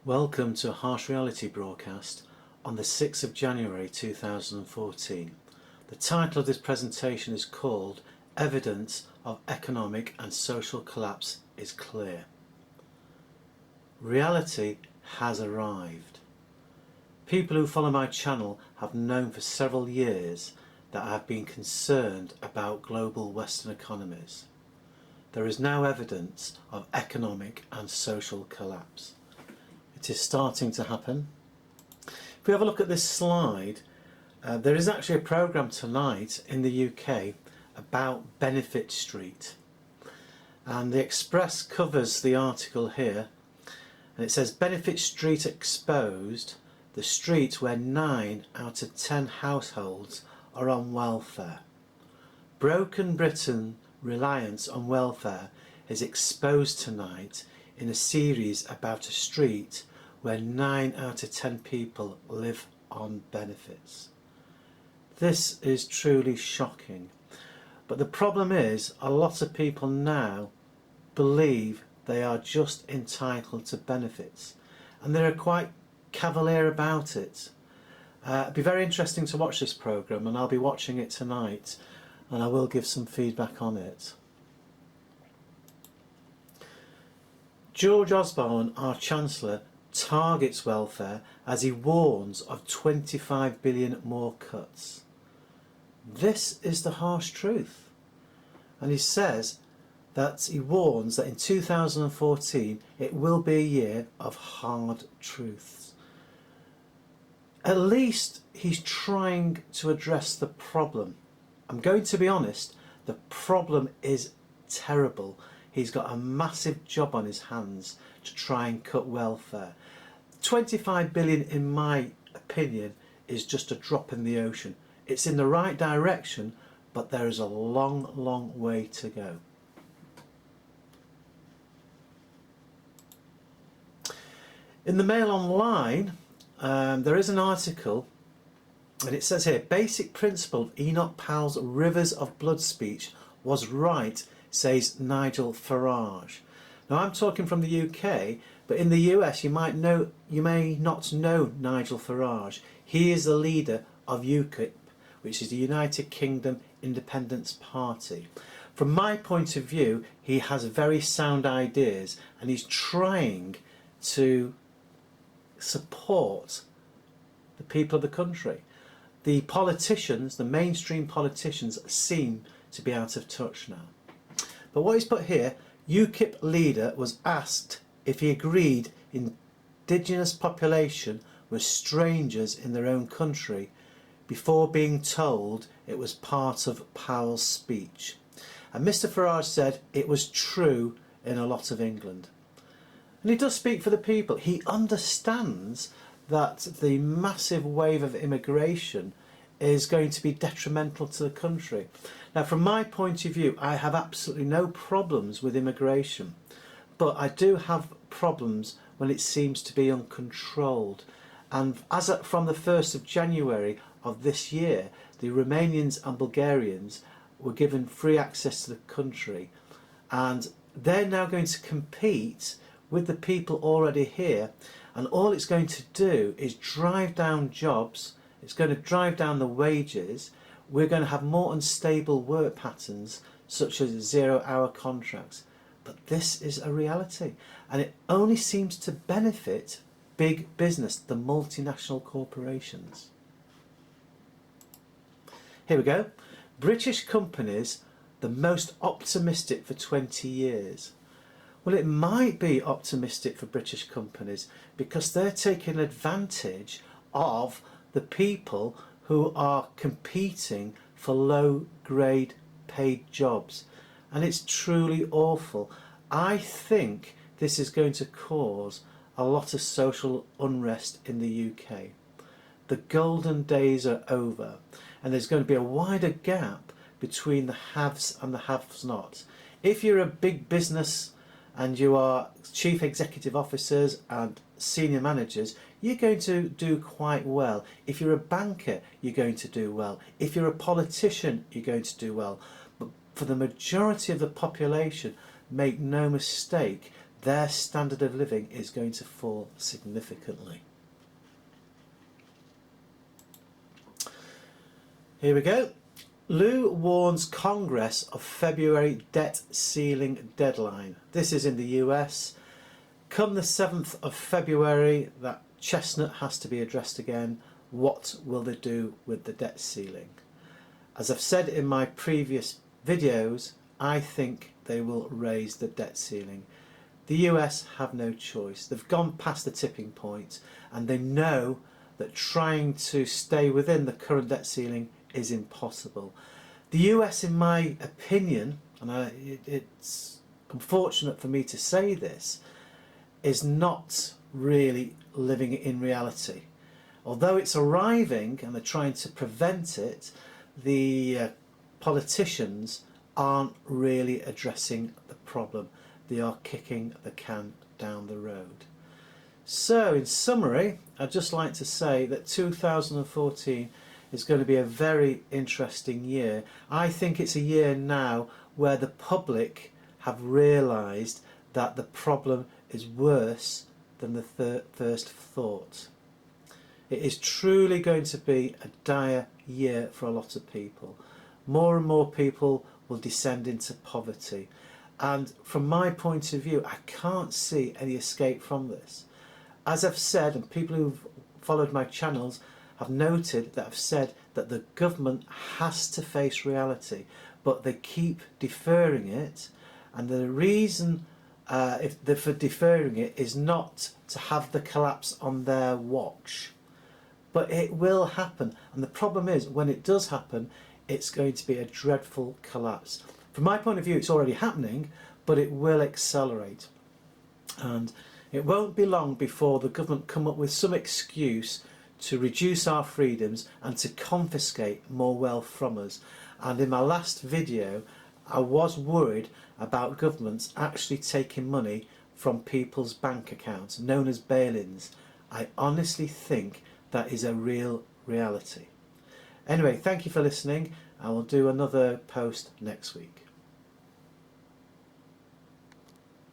Welcome to a Harsh Reality broadcast on the 6th of January 2014. The title of this presentation is called Evidence of Economic and Social Collapse is Clear. Reality has arrived. People who follow my channel have known for several years that I have been concerned about global Western economies. There is now evidence of economic and social collapse. It is starting to happen. If we have a look at this slide, there is actually a programme tonight in the UK about Benefit Street, and the Express covers the article here, and it says Benefit Street exposed, the street where 9 out of 10 households are on welfare. Broken Britain reliance on welfare is exposed tonight in a series about a street where 9 out of 10 people live on benefits. This is truly shocking, but the problem is a lot of people now believe they are just entitled to benefits, and they're quite cavalier about it. It'd be very interesting to watch this programme, and I'll be watching it tonight, and I will give some feedback on it. George Osborne, our Chancellor, targets welfare as he warns of 25 billion more cuts. This is the harsh truth, and he says that he warns that in 2014 it will be a year of hard truths. At least he's trying to address the problem. I'm going to be honest, the problem is terrible. He's got a massive job on his hands to try and cut welfare. 25 billion, in my opinion, is just a drop in the ocean. It's in the right direction, but there is a long way to go. In the Mail Online, there is an article, and it says here, basic principle of Enoch Powell's Rivers of Blood speech was right, says Nigel Farage. Now I'm talking from the UK, but in the US you may not know Nigel Farage. He is the leader of UKIP, which is the United Kingdom Independence Party. From my point of view, he has very sound ideas, and he's trying to support the people of the country. The politicians, the mainstream politicians, seem to be out of touch now. But what he's put here, UKIP leader was asked if he agreed indigenous population were strangers in their own country before being told it was part of Powell's speech. And Mr Farage said it was true in a lot of England. And he does speak for the people. He understands that the massive wave of immigration is going to be detrimental to the country. Now, from my point of view, I have absolutely no problems with immigration, but I do have problems when it seems to be uncontrolled. And from the 1st of January of this year, the Romanians and Bulgarians were given free access to the country, and they're now going to compete with the people already here, and all it's going to do is drive down jobs. It's going to drive down the wages. We're going to have more unstable work patterns, such as 0-hour contracts. But this is a reality, and it only seems to benefit big business, the multinational corporations. Here we go. British companies, the most optimistic for 20 years. Well, it might be optimistic for British companies because they're taking advantage of the people who are competing for low grade paid jobs, and it's truly awful. I think this is going to cause a lot of social unrest in the UK. The golden days are over, and there's going to be a wider gap between the haves and the have-nots. If you're a big business and you are chief executive officers and senior managers, you're going to do quite well. If you're a banker, you're going to do well. If you're a politician, you're going to do well. But for the majority of the population, make no mistake, their standard of living is going to fall significantly. Here we go. Lou warns Congress of February debt ceiling deadline. This is in the US. Come the 7th of February, that chestnut has to be addressed again. What will they do with the debt ceiling? As I've said in my previous videos, I think they will raise the debt ceiling. The US have no choice. They've gone past the tipping point, and they know that trying to stay within the current debt ceiling is impossible. The US, in my opinion, and it's unfortunate for me to say this, is not really living in reality. Although it's arriving and they're trying to prevent it, the politicians aren't really addressing the problem. They are kicking the can down the road. So in summary, I'd just like to say that 2014 is going to be a very interesting year. I think it's a year now where the public have realised that the problem is worse than the first thought. It is truly going to be a dire year for a lot of people. More and more people will descend into poverty. And from my point of view, I can't see any escape from this. As I've said, and people who've followed my channels have noted that I've said that the government has to face reality, but they keep deferring it. And the reason for deferring it is not to have the collapse on their watch. But it will happen, and the problem is when it does happen, it's going to be a dreadful collapse. From my point of view, it's already happening, but it will accelerate. And it won't be long before the government come up with some excuse to reduce our freedoms and to confiscate more wealth from us. And in my last video, I was worried about governments actually taking money from people's bank accounts, known as bail-ins. I honestly think that is a real reality. Anyway, thank you for listening. I will do another post next week.